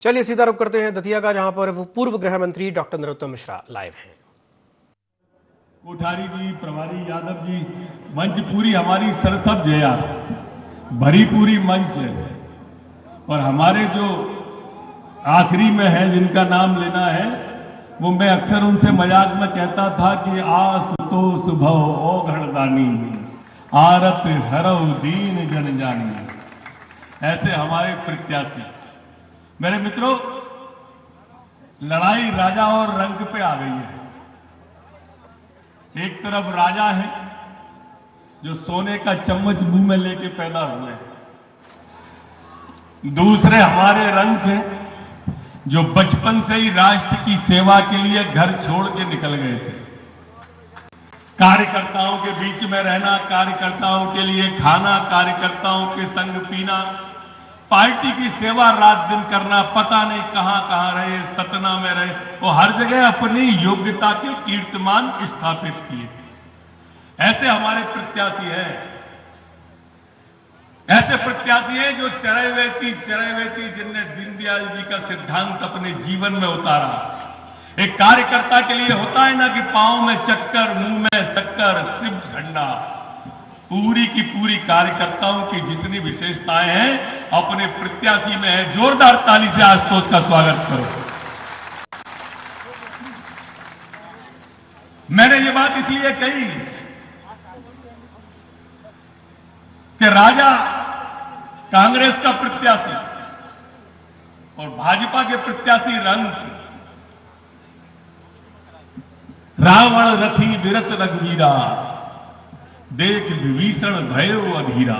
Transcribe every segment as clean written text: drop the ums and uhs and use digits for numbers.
चलिए सीधा रुख करते हैं दतिया का, जहां पर वो पूर्व गृह मंत्री डॉक्टर नरोत्तम मिश्रा लाइव हैं। कोठारी जी, प्रभारी यादव जी, मंच पूरी हमारी सरसब्ज है यार, भरी पूरी मंच है। और हमारे जो आखिरी में है जिनका नाम लेना है, वो मैं अक्सर उनसे मजाक में कहता था कि आस तो सुभव ओघड़दानी, आरत हरव दीन जन जानी। ऐसे हमारे प्रत्याशी। मेरे मित्रों, लड़ाई राजा और रंक पे आ गई है। एक तरफ राजा है जो सोने का चम्मच मुंह में लेके पैदा हुए, दूसरे हमारे रंक हैं जो बचपन से ही राष्ट्र की सेवा के लिए घर छोड़ के निकल गए थे। कार्यकर्ताओं के बीच में रहना, कार्यकर्ताओं के लिए खाना, कार्यकर्ताओं के संग पीना, पार्टी की सेवा रात दिन करना, पता नहीं कहां कहां रहे, सतना में रहे, वो हर जगह अपनी योग्यता के कीर्तिमान स्थापित किए। ऐसे हमारे प्रत्याशी हैं। ऐसे प्रत्याशी हैं जो चरैवेती जिनने दीनदयाल जी का सिद्धांत अपने जीवन में उतारा। एक कार्यकर्ता के लिए होता है ना कि पांव में चक्कर, मुंह में शक्कर, सिर्फ झंडा। पूरी की पूरी कार्यकर्ताओं की जितनी विशेषताएं हैं अपने प्रत्याशी में है। जोरदार ताली से आशुतोष का स्वागत करो। मैंने ये बात इसलिए कही कि राजा कांग्रेस का प्रत्याशी और भाजपा के प्रत्याशी रंग, रावण रथी विरत रघुवीरा, देख विभीषण भयो अधीरा।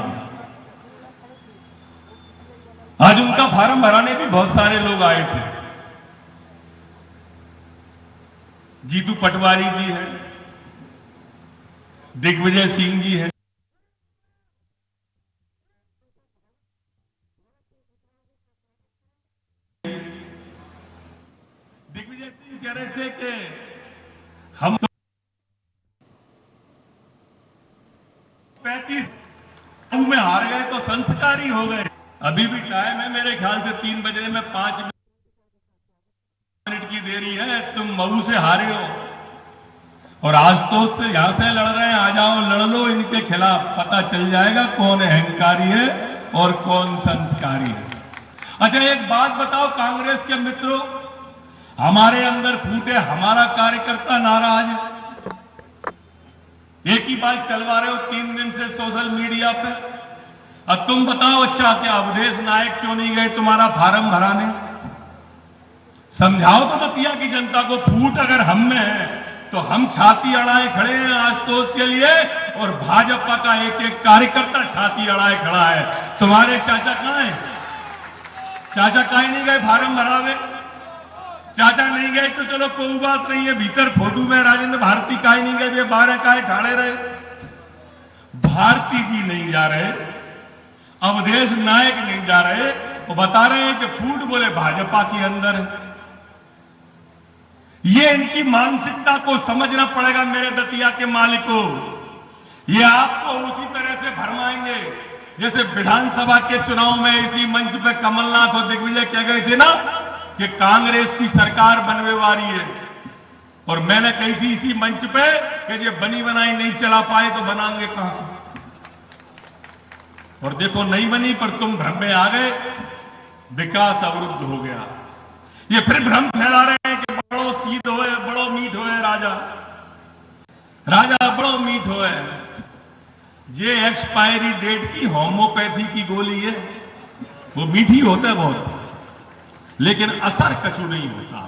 आज उनका फार्म भराने भी बहुत सारे लोग आए थे। जीतू पटवारी जी हैं, दिग्विजय सिंह जी हैं, दिग्विजय सिंह कह रहे थे कि हम 35 में हार गए तो संस्कारी हो गए। अभी भी टाइम है, मेरे ख्याल से 3 बजने में 5 मिनट की देरी है। तुम मऊ से हारे हो और आशुतोष से यहां से लड़ रहे हैं, आ जाओ लड़ लो इनके खिलाफ, पता चल जाएगा कौन अहंकारी है और कौन संस्कारी है। अच्छा, एक बात बताओ कांग्रेस के मित्रों, हमारे अंदर फूटे हमारा कार्यकर्ता नाराज है। एक ही बात चलवा रहे हो 3 दिन से सोशल मीडिया पे। अब तुम बताओ, अच्छा क्या अवधेश नायक क्यों नहीं गए तुम्हारा फार्म भराने? समझाओ तो दतिया की जनता को। फूट अगर हम में है तो हम छाती अड़ाए खड़े हैं आशुतोष के लिए, और भाजपा का एक एक कार्यकर्ता छाती अड़ाए खड़ा है। तुम्हारे चाचा कहां है? चाचा काहे नहीं गए फार्म भरावे? चाचा नहीं गए तो चलो कोई बात नहीं है, भीतर फोटो में राजेंद्र भारती काहे नहीं गए, वे 12 काहे ठाड़े रहे? भारती जी नहीं जा रहे, अवधेश नायक नहीं जा रहे, वो बता रहे हैं कि फूट बोले भाजपा के अंदर है। ये इनकी मानसिकता को समझना पड़ेगा मेरे दतिया के मालिकों। ये आपको उसी तरह से भरमाएंगे जैसे विधानसभा के चुनाव में इसी मंच पे कमलनाथ और दिग्विजय कह गए थे ना कि कांग्रेस की सरकार बनने वाली है। और मैंने कही थी इसी मंच पे कि ये बनी बनाई नहीं चला पाए तो बनाएंगे कहां से? और देखो नहीं बनी, पर तुम भ्रम में आ गए, विकास अवरुद्ध हो गया। ये फिर भ्रम फैला रहे हैं कि बड़ो सीध होए, बड़ो मीठ होए राजा, राजा बड़ो मीठ होए। ये एक्सपायरी डेट की होम्योपैथी की गोली है, वो मीठी होता है बहुत, लेकिन असर कछु नहीं होता।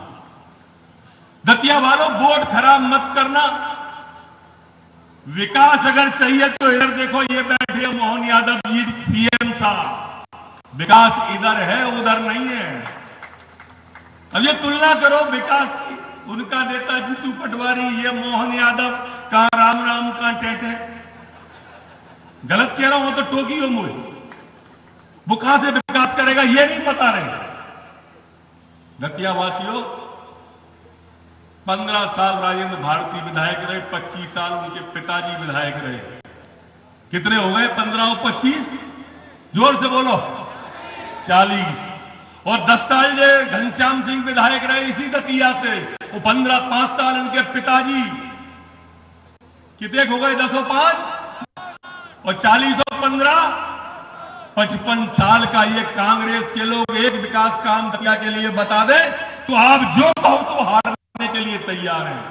दतिया वालों, वोट खराब मत करना। विकास अगर चाहिए तो इधर देखो, ये बैठे मोहन यादव जी सीएम साहब। विकास इधर है, उधर नहीं है। अब ये तुलना करो विकास की, उनका नेता जीतू पटवारी, ये मोहन यादव, कहां राम राम कहां टेटे। गलत कह रहा हूं तो टोकियो मुझे, वो कहां से विकास करेगा ये नहीं बता रहे। दतिया वासियों, 15 साल राजेंद्र भारती विधायक रहे, 25 साल उनके पिताजी विधायक रहे। कितने हो गए 15 और 25? जोर से बोलो। 40। और 10 साल जो घनश्याम सिंह विधायक रहे इसी दतिया से, वो 5 साल उनके पिताजी कितने हो गए, 1005 और 4015, 55 साल का ये कांग्रेस के लोग एक विकास काम दतिया के लिए बता दें तो आप जो कहो तो हारने के लिए तैयार हैं।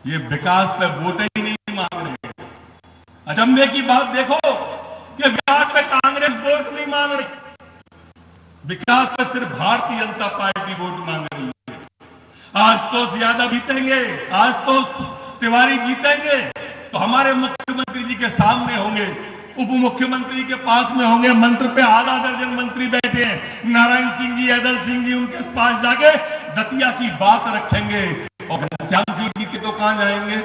ये विकास पे वोट ही नहीं मांग रहे। अचंभे की बात देखो कि विकास पे कांग्रेस वोट नहीं मांग रही, विकास पे सिर्फ भारतीय जनता पार्टी वोट मांग रही है। आज तो यादव जीतेंगे, आज तो तिवारी जीतेंगे तो हमारे मुख्यमंत्री जी के सामने होंगे, उप मुख्यमंत्री के पास में होंगे, मंत्र पे आधा दर्जन मंत्री बैठे हैं, नारायण सिंह जी, ऐदल सिंह जी, उनके पास जाके दतिया की बात रखेंगे और घनश्याम सिंह जी के तो कहां जाएंगे।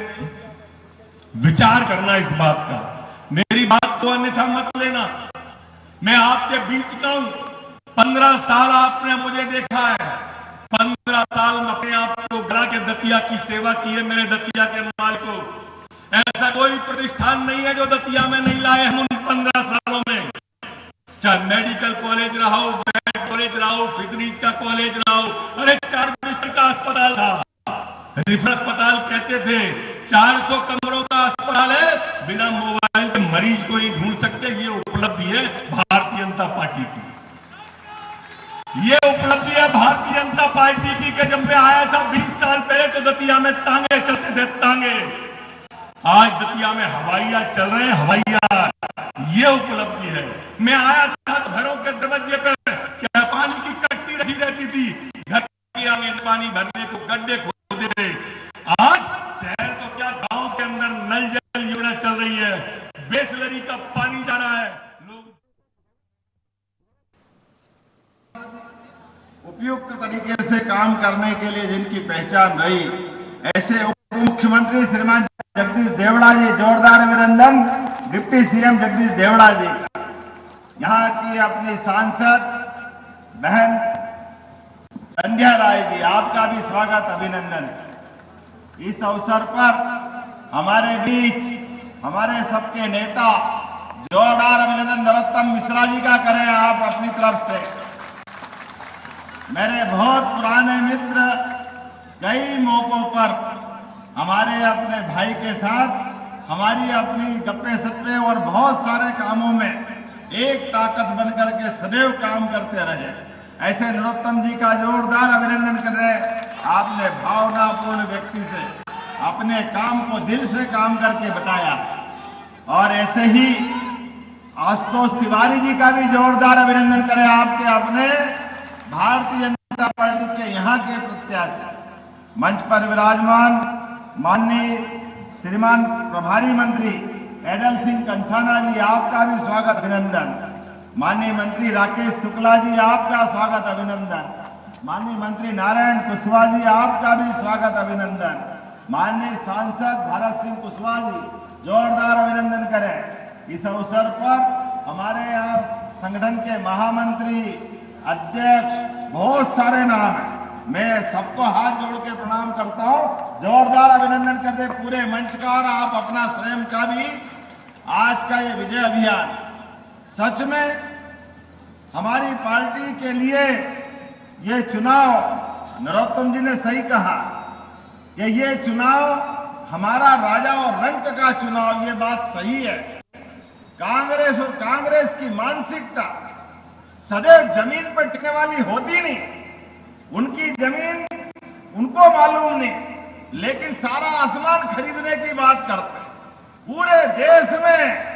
विचार करना इस बात का, मेरी बात को अन्यथा मत लेना। मैं आपके बीच का हूं, 15 साल आपने मुझे देखा है, 15 साल में अपने आप को गला के दतिया की सेवा की है। मेरे दतिया के माल को ऐसा कोई प्रतिष्ठान नहीं है जो दतिया में नहीं लाए हम उन 15 सालों में, चाहे मेडिकल कॉलेज रहा हो, वेट कॉलेज रहा हो, फिशरीज का कॉलेज रहा हो, अरे 4 बिस्तर का अस्पताल था, रिफर अस्पताल कहते थे, 400 कमरों का अस्पताल है, बिना मोबाइल के मरीज को नहीं ढूंढ सकते। ये उपलब्धि है भारतीय जनता पार्टी की, ये उपलब्धि है भारतीय जनता पार्टी की कि जब मैं आया था 20 साल पहले तो दतिया में तांगे चलते थे, तांगे। आज दतिया में हवाइया चल रहे हैं, हवाइया, ये उपलब्धि है। मैं आया था तो घरों के दरवाजे पर क्या पानी की कट्टी रखी रहती थी, घर के आगे पानी भरने को गड्ढे खोदे थे। आज शहर तो क्या गांव के अंदर नल जल योजना चल रही है, बेसलरी का पानी जा रहा है। लोग उपयुक्त तरीके से काम करने के लिए जिनकी पहचान रही, ऐसे उप मुख्यमंत्री श्रीमान जगदीश देवड़ा जी, जोरदार अभिनंदन। डिप्टी सीएम जगदीश देवड़ा जी, यहाँ की अपनी सांसद बहन संध्या राय जी, आपका भी स्वागत, अभिनंदन। इस अवसर पर हमारे बीच हमारे सबके नेता, जोरदार अभिनंदन नरोत्तम मिश्रा जी का करें आप अपनी तरफ से। मेरे बहुत पुराने मित्र, कई मौकों पर हमारे अपने भाई के साथ हमारी अपनी गप्पे सप्पे और बहुत सारे कामों में एक ताकत बनकर के सदैव काम करते रहे। ऐसे नरोत्तम जी का जोरदार अभिनंदन कर रहे हैं। आपने भावनापूर्ण व्यक्ति से अपने काम को दिल से काम करके बताया। और ऐसे ही आशुतोष तिवारी जी का भी जोरदार अभिनंदन करें, आपके अपने भारतीय जनता पार्टी के यहाँ के प्रत्याशी। मंच पर विराजमान माननीय श्रीमान प्रभारी मंत्री ऐदल सिंह कंसाना जी, आपका भी स्वागत, अभिनंदन। माननीय मंत्री राकेश शुक्ला जी, आपका स्वागत, अभिनंदन। माननीय मंत्री नारायण कुशवाहा जी, आपका भी स्वागत, अभिनंदन। माननीय सांसद भारत सिंह कुशवाहा जी, जोरदार अभिनंदन करें। इस अवसर पर हमारे यहाँ संगठन के महामंत्री, अध्यक्ष, बहुत सारे नाम हैं। मैं सबको हाथ जोड़ के प्रणाम करता हूं, जोरदार अभिनंदन करते पूरे मंच का और आप अपना स्वयं का भी। आज का ये विजय अभियान सच में हमारी पार्टी के लिए ये चुनाव, नरोत्तम जी ने सही कहा कि ये चुनाव हमारा राजा और रंक का चुनाव, ये बात सही है। कांग्रेस और कांग्रेस की मानसिकता सदैव जमीन पर टिकने वाली होती नहीं, उनकी जमीन उनको मालूम नहीं, लेकिन सारा आसमान खरीदने की बात करते हैं। पूरे देश में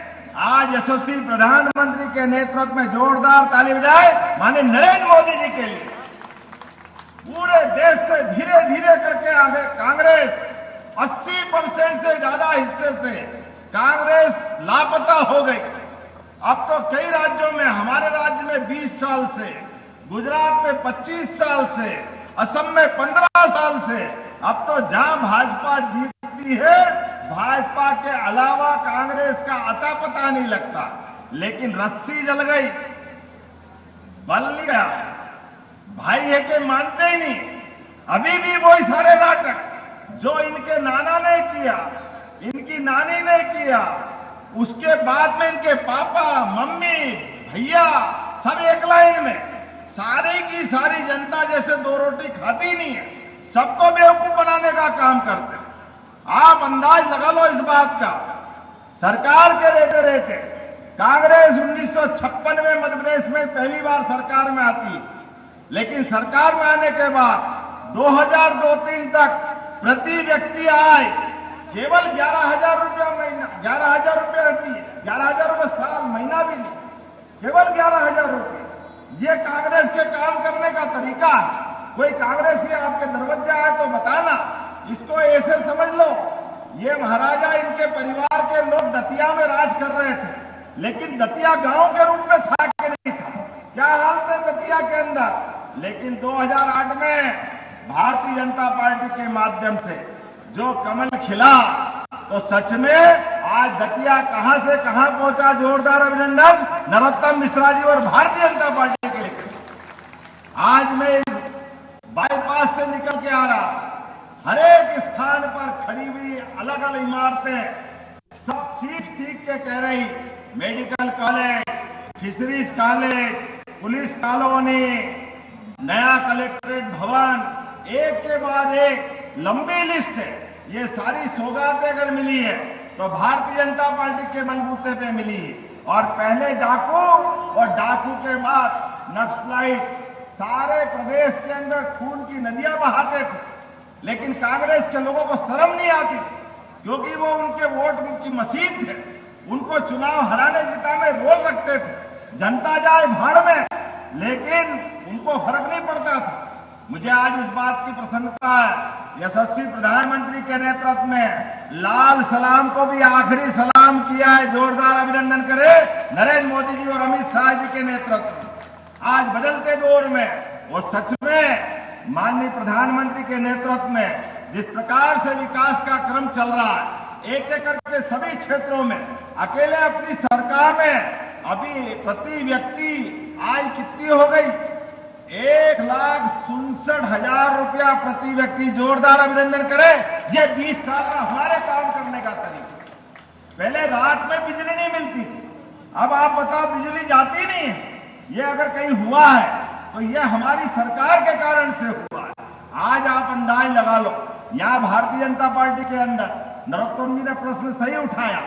आज यशस्वी प्रधानमंत्री के नेतृत्व में जोरदार ताली बजाए माननीय नरेंद्र मोदी जी के लिए। पूरे देश से धीरे धीरे करके आगे कांग्रेस 80% से ज्यादा हिस्से से कांग्रेस लापता हो गई। अब तो कई राज्यों में, हमारे राज्य में 20 साल से, गुजरात में 25 साल से, असम में 15 साल से, अब तो जहां भाजपा जीतती है, भाजपा के अलावा कांग्रेस का अता पता नहीं लगता। लेकिन रस्सी जल गई, बल नहीं गया, भाई है के मानते ही नहीं। अभी भी वही सारे नाटक जो इनके नाना ने किया, इनकी नानी ने किया, उसके बाद में इनके पापा, मम्मी, भैया सब एक लाइन में, सारी की सारी जनता जैसे दो रोटी खाती नहीं है, सबको बेवकूफ बनाने का काम करते हैं। आप अंदाज लगा लो इस बात का। सरकार के रहते रहते कांग्रेस 1956 में मध्य प्रदेश में पहली बार सरकार में आती है, लेकिन सरकार में आने के बाद 2002-03 तक प्रति व्यक्ति आय केवल 11,000 रुपया महीना, 11,000 रुपया रहती है, 11,000 रुपये साल, महीना भी नहीं, केवल 11,000 रुपये। ये कांग्रेस के काम करने का तरीका है। कोई कांग्रेसी आपके दरवाजे आए तो बताना, इसको ऐसे समझ लो ये महाराजा इनके परिवार के लोग दतिया में राज कर रहे थे, लेकिन दतिया गांव के रूप में था कि नहीं था, क्या हाल थे दतिया के अंदर। लेकिन 2008 में भारतीय जनता पार्टी के माध्यम से जो कमल खिला, तो सच में आज दतिया कहां से कहां पहुंचा। जोरदार अभिनंदन नरोत्तम मिश्रा जी और भारतीय जनता पार्टी के लिए। आज मैं इस बाईपास से निकल के आ रहा, हर एक स्थान पर खड़ी हुई अलग अलग इमारतें सब चीख के कह रही, medical college, fisheries college, police colony, नया कलेक्ट्रेट भवन, एक के बाद एक लंबी लिस्ट है। ये सारी सौगातें अगर मिली है तो भारतीय जनता पार्टी के बलबूते पे मिली है। और पहले डाकू और डाकू के बाद नक्सलाइट सारे प्रदेश के अंदर खून की नदियां बहाते थे, लेकिन कांग्रेस के लोगों को शर्म नहीं आती, क्योंकि वो उनके वोट की मशीन थे। उनको चुनाव हराने जिताने रोल रखते थे, जनता जाए भाड़ में, लेकिन उनको फर्क नहीं पड़ता था। मुझे आज इस बात की प्रसन्नता है, यशस्वी प्रधानमंत्री के नेतृत्व में लाल सलाम को भी आखिरी सलाम किया है। जोरदार अभिनंदन करें नरेंद्र मोदी जी और अमित शाह जी के नेतृत्व में। आज बदलते दौर में और सच में माननीय प्रधानमंत्री के नेतृत्व में जिस प्रकार से विकास का क्रम चल रहा है, एक एक करके सभी क्षेत्रों में, अकेले अपनी सरकार में अभी प्रति व्यक्ति आय कितनी हो गई, 1,67,000 रुपया प्रति व्यक्ति। जोरदार अभिनंदन करें। ये 20 साल का हमारे काम करने का तरीका। पहले रात में बिजली नहीं मिलती थी, अब आप बताओ बिजली जाती नहीं है। ये अगर कहीं हुआ है तो ये हमारी सरकार के कारण से हुआ है। आज आप अंदाज लगा लो, यहां भारतीय जनता पार्टी के अंदर नरोत्तम जी ने प्रश्न सही उठाया,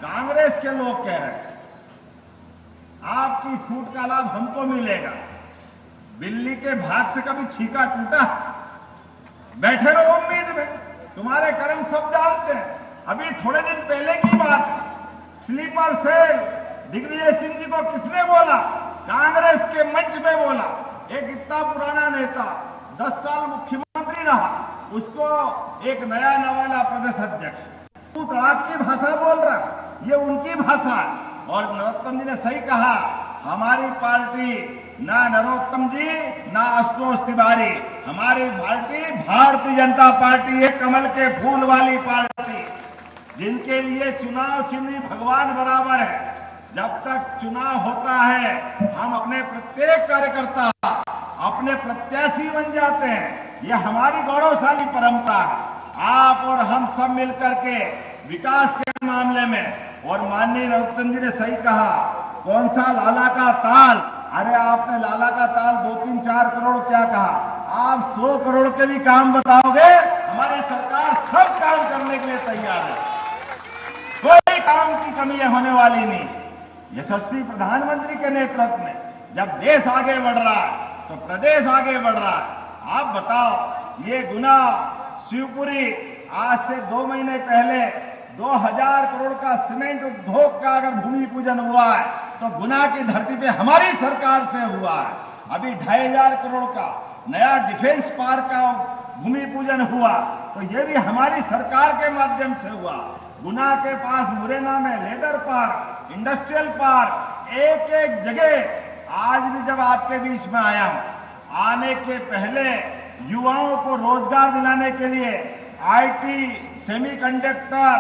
कांग्रेस के लोग कह रहे हैं आपकी फूट का लाभ हमको मिलेगा। बिल्ली के भाग से कभी छीका टूटा? बैठे रहो उम्मीद में, तुम्हारे कर्म सब जानते हैं। अभी थोड़े दिन पहले की बात, स्लीपर सेल दिग्विजय सिंह जी को किसने बोला? कांग्रेस के मंच में बोला। एक इतना पुराना नेता 10 साल मुख्यमंत्री रहा, उसको एक नया नवाला प्रदेश अध्यक्ष तो आपकी भाषा बोल रहा, ये उनकी भाषा है। और नरोत्तम जी ने सही कहा, हमारी पार्टी ना नरोत्तम जी ना आशुतोष तिवारी, हमारी पार्टी भारतीय जनता पार्टी है, कमल के फूल वाली पार्टी, जिनके लिए चुनाव चिन्ह भगवान बराबर है। जब तक चुनाव होता है हम अपने प्रत्येक कार्यकर्ता अपने प्रत्याशी बन जाते हैं। ये हमारी गौरवशाली परंपरा है। आप और हम सब मिलकर के विकास के मामले में, और माननीय नरोत्तम जी ने सही कहा, कौन सा लाला का ताल, अरे आपने लाला का ताल 2-3-4 करोड़ क्या कहा, आप 100 करोड़ के भी काम बताओगे, हमारी सरकार सब काम करने के लिए तैयार है, कोई काम की कमी होने वाली नहीं। यशस्वी प्रधानमंत्री के नेतृत्व में जब देश आगे बढ़ रहा है तो प्रदेश आगे बढ़ रहा है। आप बताओ, ये गुना शिवपुरी आज से 2 महीने पहले 2000 करोड़ का सीमेंट उद्योग का अगर भूमि पूजन हुआ है तो गुना की धरती पे हमारी सरकार से हुआ है। अभी 2500 करोड़ का नया डिफेंस पार्क का भूमि पूजन हुआ तो ये भी हमारी सरकार के माध्यम से हुआ। गुना के पास मुरैना में लेदर पार्क, इंडस्ट्रियल पार्क, एक एक जगह आज भी जब आपके बीच में आया हूं, आने के पहले युवाओं को रोजगार दिलाने के लिए आईटी, सेमीकंडक्टर,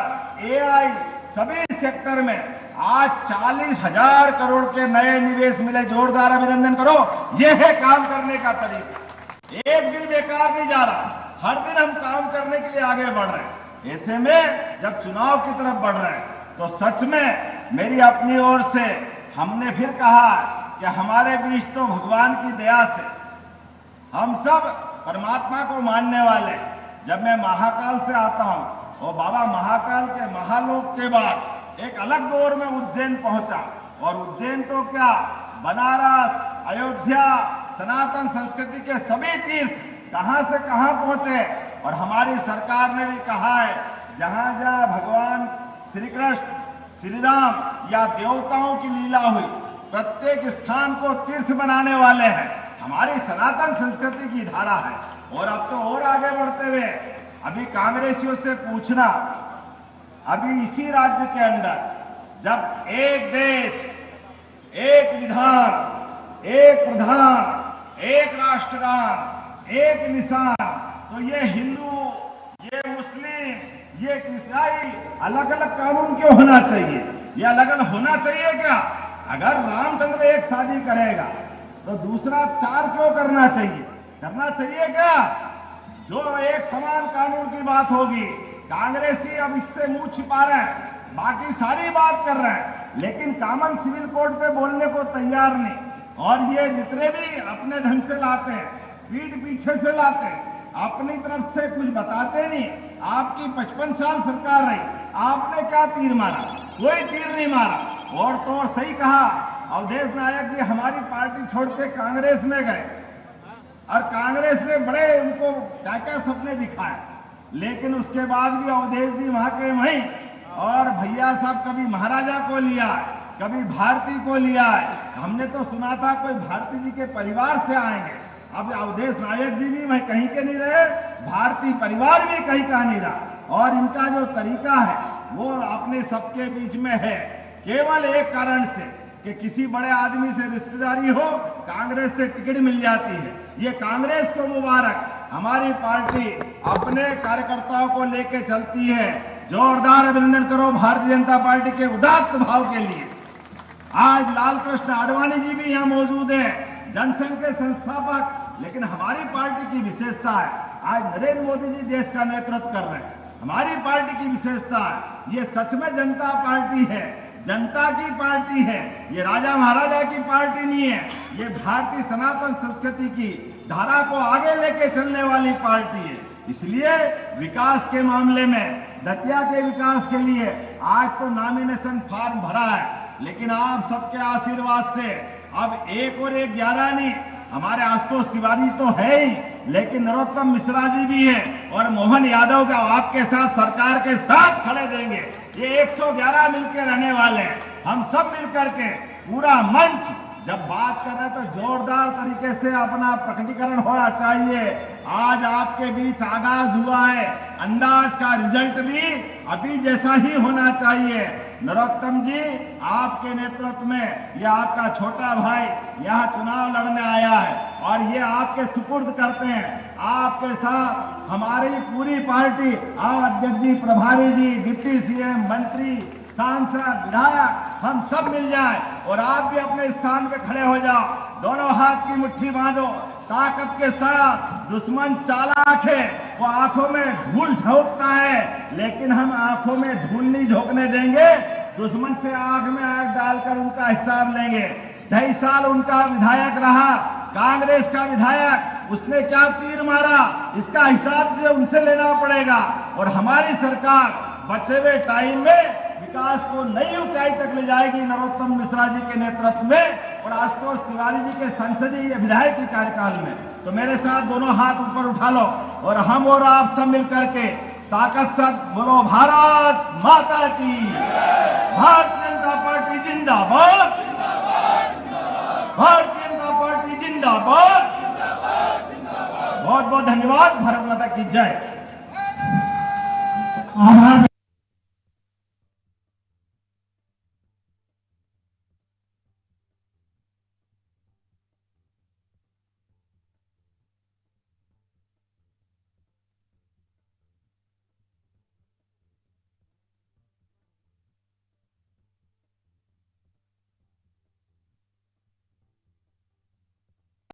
एआई सभी सेक्टर में आज 40,000 करोड़ के नए निवेश मिले। जोरदार अभिनंदन करो। यह है काम करने का तरीका। एक दिन बेकार नहीं जा रहा, हर दिन हम काम करने के लिए आगे बढ़ रहे हैं। ऐसे में जब चुनाव की तरफ बढ़ रहे हैं तो सच में मेरी अपनी ओर से हमने फिर कहा कि हमारे बीच तो भगवान की दया से हम सब परमात्मा को मानने वाले। जब मैं महाकाल से आता हूं और बाबा महाकाल के महालोक के बाद एक अलग दौर में उज्जैन पहुंचा, और उज्जैन तो क्या, बनारस, अयोध्या, सनातन संस्कृति के सभी तीर्थ कहां से कहां पहुंचे। और हमारी सरकार ने भी कहा है, जहां जहां भगवान श्री कृष्ण, श्री राम या देवताओं की लीला हुई, प्रत्येक स्थान को तीर्थ बनाने वाले हैं। हमारी सनातन संस्कृति की धारा है। और अब तो और आगे बढ़ते हुए अभी कांग्रेसियों से पूछना, अभी इसी राज्य के अंदर जब एक देश, एक विधान, एक प्रधान, एक राष्ट्रगान, एक निशान, तो ये हिंदू, ये मुस्लिम, ये ईसाई अलग अलग कानून क्यों होना चाहिए? ये अलग अलग होना चाहिए क्या? अगर रामचंद्र एक शादी करेगा तो दूसरा 4 क्यों करना चाहिए? करना चाहिए क्या? जो एक समान कानून की बात होगी। कांग्रेसी अब इससे मुंह छिपा रहे हैं, बाकी सारी बात कर रहे हैं, लेकिन कॉमन सिविल कोड पे बोलने को तैयार नहीं। और ये जितने भी अपने ढंग से लाते हैं, पीठ पीछे से लाते हैं, अपनी तरफ से कुछ बताते नहीं। आपकी 55 साल सरकार रही, आपने क्या तीर मारा? कोई तीर नहीं मारा। और तो और सही कहा अवधेश नायक जी, हमारी पार्टी छोड़ के कांग्रेस में गए और कांग्रेस ने बड़े उनको क्या क्या सपने दिखाए, लेकिन उसके बाद भी अवधेश जी वहां के वहीं। और भैया साहब कभी महाराजा को लिया, कभी भारती को लिया। हमने तो सुना था कोई भारती जी के परिवार से आएंगे। अब अवधेश नायक जी भी वहीं कहीं के नहीं रहे, भारतीय परिवार भी कहीं का नहीं रहा। और इनका जो तरीका है वो अपने सबके बीच में है, केवल एक कारण से कि किसी बड़े आदमी से रिश्तेदारी हो, कांग्रेस से टिकट मिल जाती है। ये कांग्रेस को मुबारक। हमारी पार्टी अपने कार्यकर्ताओं को लेके चलती है। जोरदार अभिनंदन करो भारतीय जनता पार्टी के उदात्त भाव के लिए। आज लाल कृष्ण आडवाणी जी भी यहाँ मौजूद है, जनसंघ के संस्थापक। लेकिन हमारी पार्टी की विशेषता है, आज नरेंद्र मोदी जी देश का नेतृत्व कर रहे हैं। हमारी पार्टी की विशेषता है, ये सच में जनता पार्टी है, जनता की पार्टी है। ये राजा महाराजा की पार्टी नहीं है, ये भारतीय सनातन संस्कृति की धारा को आगे लेके चलने वाली पार्टी है। इसलिए विकास के मामले में, दतिया के विकास के लिए आज तो नॉमिनेशन फॉर्म भरा है, लेकिन आप सबके आशीर्वाद से अब 1 और 1 11 नहीं, हमारे आशुतोष तिवारी तो है ही, लेकिन नरोत्तम मिश्रा जी भी है और मोहन यादव का आपके साथ सरकार के साथ खड़े देंगे। ये 111 मिलकर रहने वाले हैं। हम सब मिलकर के पूरा मंच जब बात कर रहे हैं तो जोरदार तरीके से अपना प्रकटीकरण होना चाहिए। आज आपके बीच आगाज हुआ है, अंदाज का रिजल्ट भी अभी जैसा ही होना चाहिए। नरोत्तम जी, आपके नेतृत्व में यह आपका छोटा भाई यहाँ चुनाव लड़ने आया है और ये आपके सुपुर्द करते हैं। आपके साथ हमारी पूरी पार्टी, अध्यक्ष जी, प्रभारी जी, डिप्टी सीएम, मंत्री, सांसद, विधायक, हम सब मिल जाए और आप भी अपने स्थान पे खड़े हो जाओ। दोनों हाथ की मुट्ठी बांधो ताकत के साथ। दुश्मन चालाक है, वो आंखों में धूल झोंकता है, लेकिन हम आंखों में धूल नहीं झोंकने देंगे। दुश्मन से आंख में आंख डालकर उनका हिसाब लेंगे। 2.5 साल उनका विधायक रहा, कांग्रेस का विधायक, उसने क्या तीर मारा, इसका हिसाब जो उनसे लेना पड़ेगा। और हमारी सरकार बचे हुए टाइम में विकास को नई ऊंचाई तक ले जाएगी नरोत्तम मिश्रा जी के नेतृत्व में और आशुतोष तिवारी जी के संसदीय विधायक के कार्यकाल में। तो मेरे साथ दोनों हाथ ऊपर उठा लो और हम और आप सब मिलकर के ताकत से बोलो, भारत माता की, भारतीय जनता पार्टी जिंदाबाद, भारतीय जनता पार्टी जिंदाबाद। बहुत बहुत धन्यवाद। भारत माता की जय। आभार